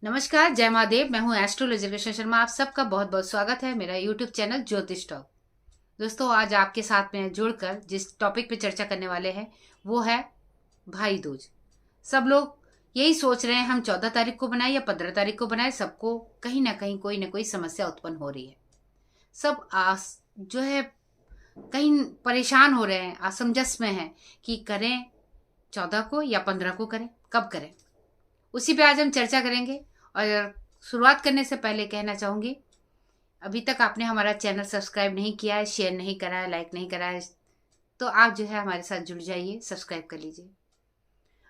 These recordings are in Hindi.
नमस्कार, जय महादेव। मैं हूं एस्ट्रोलॉजर शर्मा। आप सबका बहुत बहुत स्वागत है मेरा यूट्यूब चैनल ज्योतिष टॉक। दोस्तों, आज आपके साथ में जुड़कर जिस टॉपिक पे चर्चा करने वाले हैं वो है भाई दूज। सब लोग यही सोच रहे हैं हम 14 तारीख को बनाएं या 15 तारीख को बनाएं। सबको कहीं ना कहीं कोई ना कोई समस्या उत्पन्न हो रही है। सब जो है कहीं परेशान हो रहे हैं, असमंजस में हैं कि करें 14 को या 15 को करें, कब करें। उसी पे आज हम चर्चा करेंगे। और शुरुआत करने से पहले कहना चाहूँगी, अभी तक आपने हमारा चैनल सब्सक्राइब नहीं किया है, शेयर नहीं करा है, लाइक नहीं करा है, तो आप जो है हमारे साथ जुड़ जाइए, सब्सक्राइब कर लीजिए।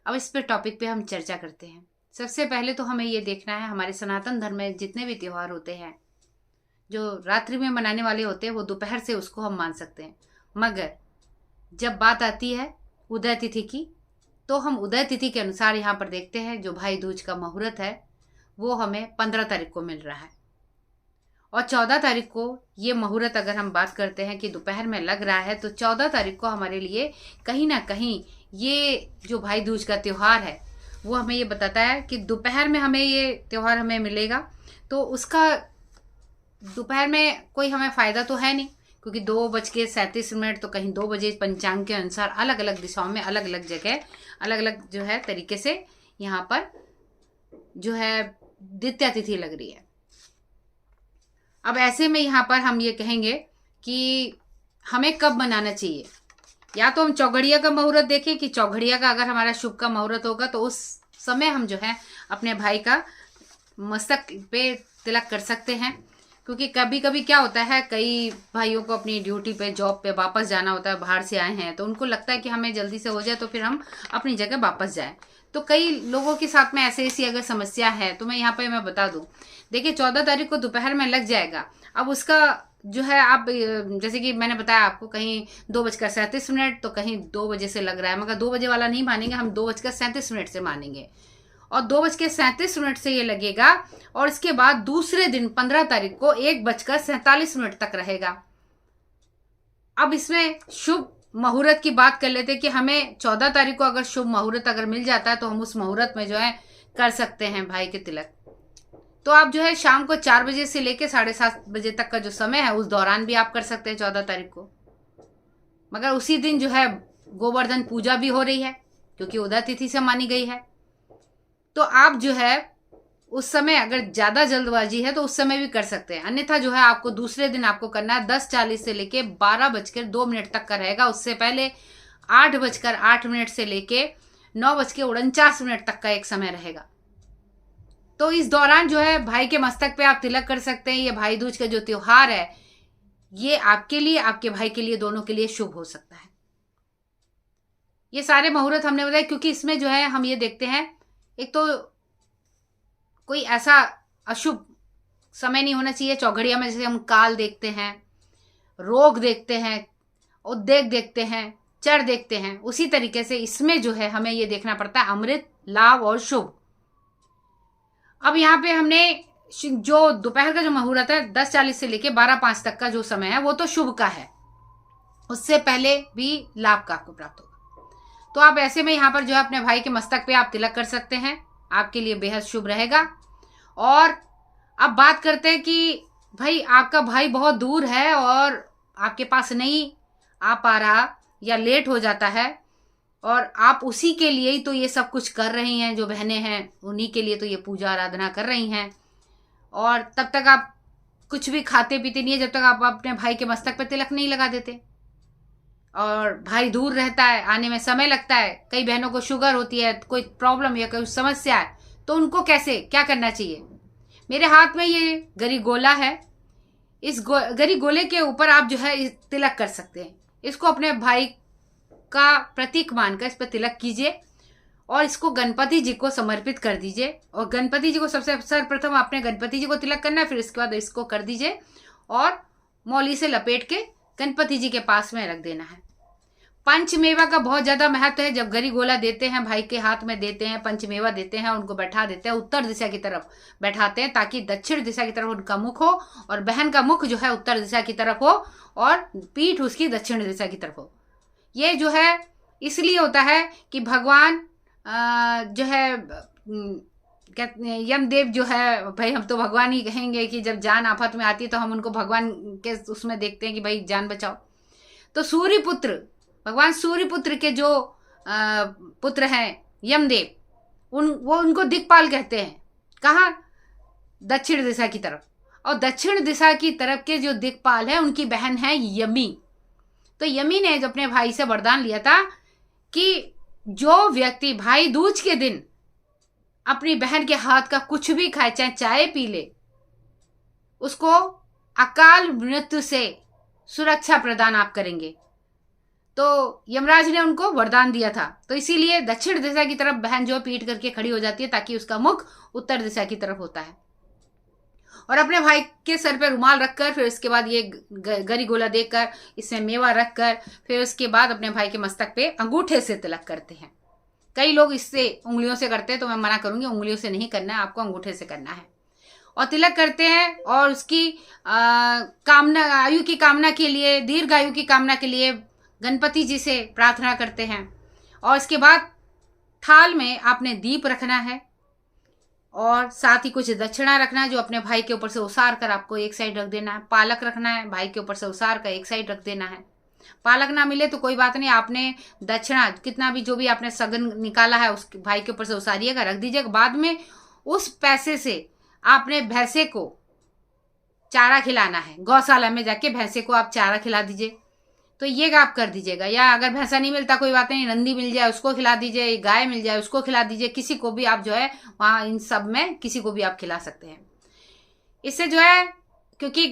अब इस पे टॉपिक पे हम चर्चा करते हैं। सबसे पहले तो हमें ये देखना है, हमारे सनातन धर्म में जितने भी त्यौहार होते हैं जो रात्रि में मनाने वाले होते हैं वो दोपहर से उसको हम मान सकते हैं। मगर जब बात आती है उदय तिथि की, तो हम उदय तिथि के अनुसार यहाँ पर देखते हैं जो भाई दूज का मुहूर्त है वो हमें 15 तारीख को मिल रहा है। और 14 तारीख को ये मुहूर्त अगर हम बात करते हैं कि दोपहर में लग रहा है, तो 14 तारीख को हमारे लिए कहीं ना कहीं ये जो भाई दूज का त्यौहार है वो हमें ये बताता है कि दोपहर में हमें ये त्यौहार हमें मिलेगा। तो उसका दोपहर में कोई हमें फ़ायदा तो है नहीं, क्योंकि 2:37 तो कहीं 2 बजे पंचांग के अनुसार अलग अलग दिशाओं में अलग अलग जगह अलग अलग जो है तरीके से यहाँ पर जो है द्वितीया तिथि लग रही है। अब ऐसे में यहाँ पर हम ये कहेंगे कि हमें कब मनाना चाहिए। या तो हम चौघड़िया का मुहूर्त देखें कि चौघड़िया का अगर हमारा शुभ का मुहूर्त होगा तो उस समय हम जो है अपने भाई का मस्तक पे तिलक कर सकते हैं। क्योंकि कभी कभी क्या होता है, कई भाइयों को अपनी ड्यूटी पे, जॉब पे वापस जाना होता है, बाहर से आए हैं तो उनको लगता है कि हमें जल्दी से हो जाए तो फिर हम अपनी जगह वापस जाएं। तो कई लोगों के साथ में ऐसी अगर समस्या है तो मैं बता दूं, देखिए 14 तारीख को दोपहर में लग जाएगा। अब उसका जो है आप जैसे कि मैंने बताया आपको, कहीं 2:37 तो कहीं 2 बजे से लग रहा है, मगर 2 बजे वाला नहीं मानेंगे, हम 2:37 से मानेंगे। और 2:37 से ये लगेगा और इसके बाद दूसरे दिन 15 तारीख को 1:47 तक रहेगा। अब इसमें शुभ मुहूर्त की बात कर लेते कि हमें 14 तारीख को अगर शुभ मुहूर्त अगर मिल जाता है तो हम उस मुहूर्त में जो है कर सकते हैं भाई के तिलक। तो आप जो है शाम को 4 बजे से लेके 7:30 बजे तक का जो समय है उस दौरान भी आप कर सकते हैं 14 तारीख को। मगर उसी दिन जो है गोवर्धन पूजा भी हो रही है क्योंकि उदय तिथि से मानी गई है। तो आप जो है उस समय अगर ज्यादा जल्दबाजी है तो उस समय भी कर सकते हैं। अन्यथा जो है आपको दूसरे दिन आपको करना है 10:40 से लेके 12:02 तक का रहेगा। उससे पहले 8:08 से लेके 9:49 तक का एक समय रहेगा। तो इस दौरान जो है भाई के मस्तक पे आप तिलक कर सकते हैं। ये भाई दूज का जो त्योहार है ये आपके लिए, आपके भाई के लिए, दोनों के लिए शुभ हो सकता है। ये सारे मुहूर्त हमने बताया क्योंकि इसमें जो है हम ये देखते हैं, एक तो कोई ऐसा अशुभ समय नहीं होना चाहिए। चौघड़िया में जैसे हम काल देखते हैं, रोग देखते हैं, उद्वेग देखते हैं, चर देखते हैं, उसी तरीके से इसमें जो है हमें ये देखना पड़ता है अमृत, लाभ और शुभ। अब यहाँ पे हमने जो दोपहर का जो मुहूर्त है 10:40 से लेके 12:05 तक का जो समय है वो तो शुभ का है, उससे पहले भी लाभ का आपको प्राप्त होगा। तो आप ऐसे में यहाँ पर जो है अपने भाई के मस्तक पे आप तिलक कर सकते हैं, आपके लिए बेहद शुभ रहेगा। और अब बात करते हैं कि भाई आपका भाई बहुत दूर है और आपके पास नहीं आ पा रहा या लेट हो जाता है और आप उसी के लिए ही तो ये सब कुछ कर रही हैं, जो बहनें हैं उन्हीं के लिए तो ये पूजा आराधना कर रही हैं। और तब तक आप कुछ भी खाते पीते नहीं है जब तक आप अपने भाई के मस्तक पर तिलक नहीं लगा देते। और भाई दूर रहता है, आने में समय लगता है, कई बहनों को शुगर होती है, कोई प्रॉब्लम या कोई समस्या है, तो उनको कैसे क्या करना चाहिए। मेरे हाथ में ये गरी गोला है, इस गरी गोले के ऊपर आप जो है तिलक कर सकते हैं। इसको अपने भाई का प्रतीक मानकर इस पर तिलक कीजिए और इसको गणपति जी को समर्पित कर दीजिए। और गणपति जी को सबसे सर्वप्रथम आपने गणपति जी को तिलक करना है, फिर इसके बाद इसको कर दीजिए और मौली से लपेट के गणपति जी के पास में रख देना है। पंचमेवा का बहुत ज्यादा महत्व है। जब गरी गोला देते हैं, भाई के हाथ में देते हैं, पंचमेवा देते हैं, उनको बैठा देते हैं, उत्तर दिशा की तरफ बैठाते हैं ताकि दक्षिण दिशा की तरफ उनका मुख हो और बहन का मुख जो है उत्तर दिशा की तरफ हो और पीठ उसकी दक्षिण दिशा की तरफ हो। ये जो है इसलिए होता है कि भगवान जो है यमदेव जो है भाई, हम तो भगवान ही कहेंगे कि जब जान आफत में आती है तो हम उनको भगवान के उसमें देखते हैं कि भाई जान बचाओ। तो सूर्यपुत्र, भगवान सूर्यपुत्र के जो पुत्र हैं यमदेव, वो उनको दिक्पाल कहते हैं। कहाँ? दक्षिण दिशा की तरफ। और दक्षिण दिशा की तरफ के जो दिक्पाल है उनकी बहन है यमी। तो यमी ने जो अपने भाई से वरदान लिया था कि जो व्यक्ति भाई दूज के दिन अपनी बहन के हाथ का कुछ भी खाए, चाहे चाय पी ले, उसको अकाल मृत्यु से सुरक्षा प्रदान आप करेंगे। तो यमराज ने उनको वरदान दिया था। तो इसीलिए दक्षिण दिशा की तरफ बहन जो पीट करके खड़ी हो जाती है, ताकि उसका मुख उत्तर दिशा की तरफ होता है। और अपने भाई के सर पे रुमाल रखकर, फिर उसके बाद ये गरी गोला देकर, इसमें मेवा रखकर, फिर उसके बाद अपने भाई के मस्तक पे अंगूठे से तिलक करते हैं। कई लोग इससे उंगलियों से करते हैं, तो मैं मना करूंगी, उंगलियों से नहीं करना है, आपको अंगूठे से करना है। और तिलक करते हैं और उसकी कामना, आयु की कामना के लिए, दीर्घ आयु की कामना के लिए गणपति जी से प्रार्थना करते हैं। और इसके बाद थाल में आपने दीप रखना है और साथ ही कुछ दक्षिणा रखना है, जो अपने भाई के ऊपर से उसार कर आपको एक साइड रख देना है। पालक रखना है, भाई के ऊपर से उसार कर एक साइड रख देना है। पालक ना मिले तो कोई बात नहीं, आपने दक्षिणा कितना भी जो भी आपने सगन निकाला है उस भाई के ऊपर से उसारिएगा, रख दीजिएगा। बाद में उस पैसे से आपने भैंसे को चारा खिलाना है। गौशाला में जाके भैंसे को आप चारा खिला दीजिए। तो ये आप कर दीजिएगा। या अगर भैंसा नहीं मिलता कोई बात नहीं, नंदी मिल जाए उसको खिला दीजिए, गाय मिल जाए उसको खिला दीजिए। किसी को भी आप जो है वहाँ इन सब में किसी को भी आप खिला सकते हैं। इससे जो है, क्योंकि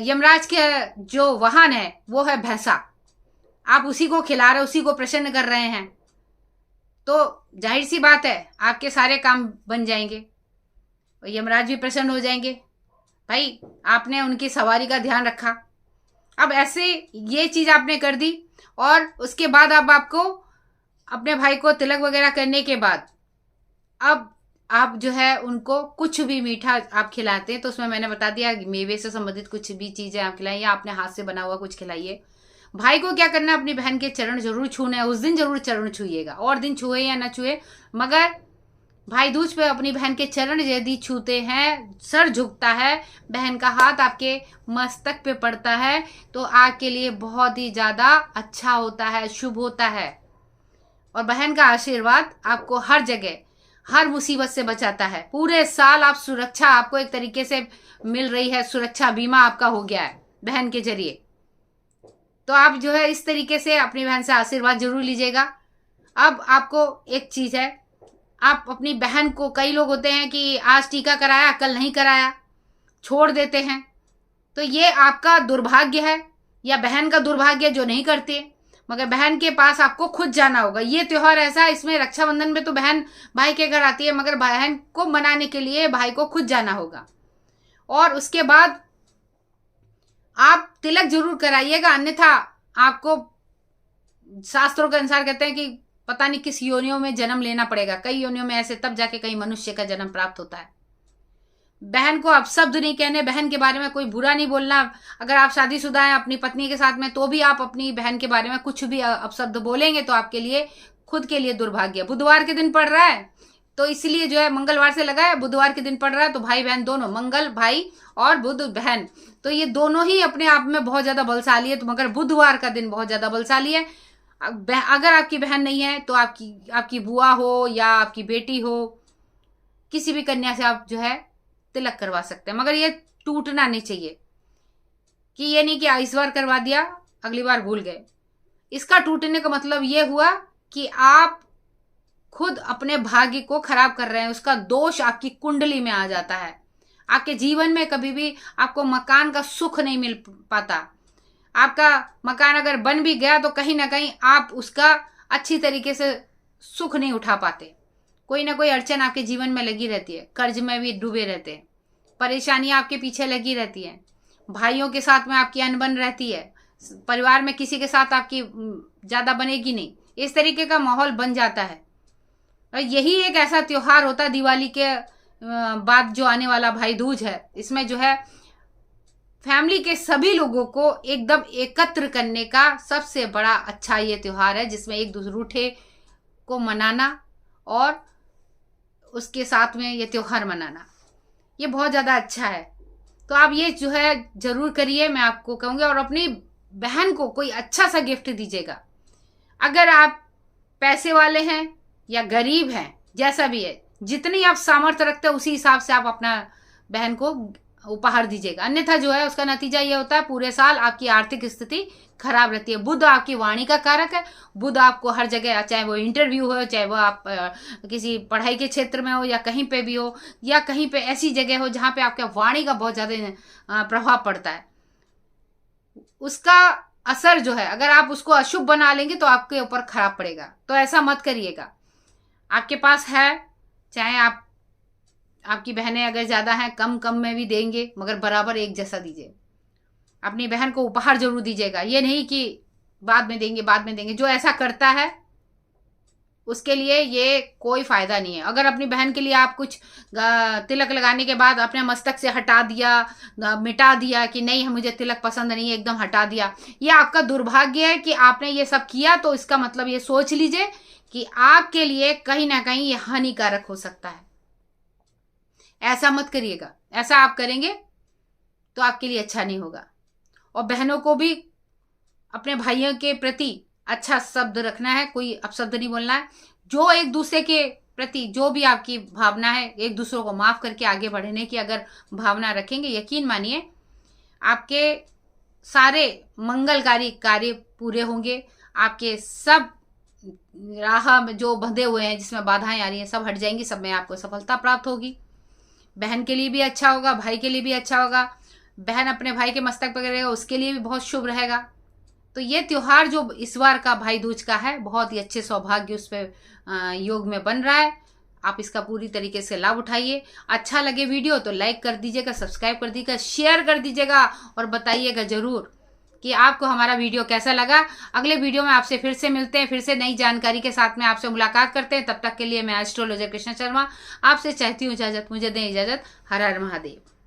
यमराज के जो वाहन है वो है भैंसा, आप उसी को खिला रहे, उसी को प्रसन्न कर रहे हैं, तो जाहिर सी बात है आपके सारे काम बन जाएंगे और यमराज भी प्रसन्न हो जाएंगे। भाई आपने उनकी सवारी का ध्यान रखा। अब ऐसे ये चीज आपने कर दी और उसके बाद अब आपको अपने भाई को तिलक वगैरह करने के बाद अब आप जो है उनको कुछ भी मीठा आप खिलाते हैं, तो उसमें मैंने बता दिया मेवे से संबंधित कुछ भी चीजें आप खिलाइए, या अपने हाथ से बना हुआ कुछ खिलाइए। भाई को क्या करना है, अपनी बहन के चरण जरूर छूना है। उस दिन जरूर चरण छूइएगा, और दिन छुए या ना छुए, मगर भाई दूज पे अपनी बहन के चरण यदि छूते हैं, सर झुकता है, बहन का हाथ आपके मस्तक पे पड़ता है, तो आपके लिए बहुत ही ज्यादा अच्छा होता है, शुभ होता है। और बहन का आशीर्वाद आपको हर जगह हर मुसीबत से बचाता है। पूरे साल आप सुरक्षा आपको एक तरीके से मिल रही है, सुरक्षा बीमा आपका हो गया है बहन के जरिए। तो आप जो है इस तरीके से अपनी बहन से आशीर्वाद जरूर लीजिएगा। अब आपको एक चीज है, आप अपनी बहन को, कई लोग होते हैं कि आज टीका कराया कल नहीं कराया, छोड़ देते हैं, तो ये आपका दुर्भाग्य है या बहन का दुर्भाग्य जो नहीं करते। मगर बहन के पास आपको खुद जाना होगा। ये त्योहार ऐसा है, इसमें रक्षाबंधन में तो बहन भाई के घर आती है, मगर बहन को मनाने के लिए भाई को खुद जाना होगा। और उसके बाद आप तिलक जरूर कराइएगा, अन्यथा आपको शास्त्रों के अनुसार कहते हैं कि पता नहीं किस योनियों में जन्म लेना पड़ेगा। कई योनियों में ऐसे, तब जाके कहीं मनुष्य का जन्म प्राप्त होता है। बहन को अपशब्द नहीं कहने, बहन के बारे में कोई बुरा नहीं बोलना। अगर आप शादीशुदा हैं अपनी पत्नी के साथ में, तो भी आप अपनी बहन के बारे में कुछ भी अपशब्द बोलेंगे तो आपके लिए, खुद के लिए दुर्भाग्य। बुधवार के दिन पड़ रहा है, तो इसलिए जो है मंगलवार से लगा है, बुधवार के दिन पड़ रहा है, तो भाई बहन दोनों, मंगल भाई और बुध बहन, तो ये दोनों ही अपने आप में बहुत ज्यादा बलशाली है। तो मगर बुधवार का दिन बहुत ज्यादा बलशाली है। अगर आपकी बहन नहीं है तो आपकी बुआ हो या आपकी बेटी हो, किसी भी कन्या से आप जो है तिलक करवा सकते हैं। मगर ये टूटना नहीं चाहिए, कि ये नहीं कि इस बार करवा दिया अगली बार भूल गए। इसका टूटने का मतलब ये हुआ कि आप खुद अपने भाग्य को खराब कर रहे हैं, उसका दोष आपकी कुंडली में आ जाता है। आपके जीवन में कभी भी आपको मकान का सुख नहीं मिल पाता। आपका मकान अगर बन भी गया तो कहीं ना कहीं आप उसका अच्छी तरीके से सुख नहीं उठा पाते। कोई ना कोई अड़चन आपके जीवन में लगी रहती है, कर्ज में भी डूबे रहते हैं, परेशानियां आपके पीछे लगी रहती हैं, भाइयों के साथ में आपकी अनबन रहती है, परिवार में किसी के साथ आपकी ज्यादा बनेगी नहीं, इस तरीके का माहौल बन जाता है। और यही एक ऐसा त्योहार होता है दिवाली के बाद जो आने वाला भाई दूज है, इसमें जो है फैमिली के सभी लोगों को एकदम एकत्र करने का सबसे बड़ा अच्छा ये त्योहार है, जिसमें एक दूसरे रूठे को मनाना और उसके साथ में ये त्योहार मनाना, ये बहुत ज़्यादा अच्छा है। तो आप ये जो है ज़रूर करिए, मैं आपको कहूँगी। और अपनी बहन को कोई अच्छा सा गिफ्ट दीजिएगा। अगर आप पैसे वाले हैं या गरीब हैं, जैसा भी है, जितनी आप सामर्थ्य रखते हैं उसी हिसाब से आप अपना बहन को उपहार दीजिएगा। अन्यथा जो है उसका नतीजा ये होता है पूरे साल आपकी आर्थिक स्थिति खराब रहती है। बुध आपकी वाणी का कारक है। बुध आपको हर जगह, चाहे वो इंटरव्यू हो, चाहे वो आप किसी पढ़ाई के क्षेत्र में हो या कहीं पे भी हो, या कहीं पे ऐसी जगह हो जहाँ पे आपके वाणी का बहुत ज़्यादा प्रभाव पड़ता है, उसका असर जो है अगर आप उसको अशुभ बना लेंगे तो आपके ऊपर खराब पड़ेगा। तो ऐसा मत करिएगा। आपके पास है, चाहे आपकी बहनें अगर ज़्यादा हैं, कम कम में भी देंगे, मगर बराबर एक जैसा दीजिए। अपनी बहन को उपहार जरूर दीजिएगा। ये नहीं कि बाद में देंगे बाद में देंगे। जो ऐसा करता है उसके लिए ये कोई फायदा नहीं है। अगर अपनी बहन के लिए आप कुछ तिलक लगाने के बाद अपने मस्तक से हटा दिया, मिटा दिया कि नहीं मुझे तिलक पसंद नहीं है, एकदम हटा दिया, ये आपका दुर्भाग्य है कि आपने ये सब किया। तो इसका मतलब ये सोच लीजिए कि आपके लिए कहीं ना कहीं ये हानिकारक हो सकता है। ऐसा मत करिएगा। ऐसा आप करेंगे तो आपके लिए अच्छा नहीं होगा। और बहनों को भी अपने भाइयों के प्रति अच्छा शब्द रखना है, कोई अपशब्द नहीं बोलना है। जो एक दूसरे के प्रति जो भी आपकी भावना है, एक दूसरे को माफ करके आगे बढ़ने की अगर भावना रखेंगे, यकीन मानिए आपके सारे मंगलकारी कार्य पूरे होंगे। आपके सब राह में जो बंधे हुए हैं, जिसमें बाधाएं आ रही हैं, सब हट जाएंगी। सब में आपको सफलता प्राप्त होगी। बहन के लिए भी अच्छा होगा, भाई के लिए भी अच्छा होगा। बहन अपने भाई के मस्तक पर करेगा, उसके लिए भी बहुत शुभ रहेगा। तो ये त्योहार जो इस बार का भाई दूज का है, बहुत ही अच्छे सौभाग्य उस पर योग में बन रहा है। आप इसका पूरी तरीके से लाभ उठाइए। अच्छा लगे वीडियो तो लाइक कर दीजिएगा, सब्सक्राइब कर दीजिएगा, शेयर कर दीजिएगा और बताइएगा जरूर कि आपको हमारा वीडियो कैसा लगा। अगले वीडियो में आपसे फिर से मिलते हैं, फिर से नई जानकारी के साथ में आपसे मुलाकात करते हैं। तब तक के लिए मैं एस्ट्रोलॉजर कृष्णा शर्मा आपसे चाहती हूँ इजाजत। मुझे दें इजाजत। हर हर महादेव।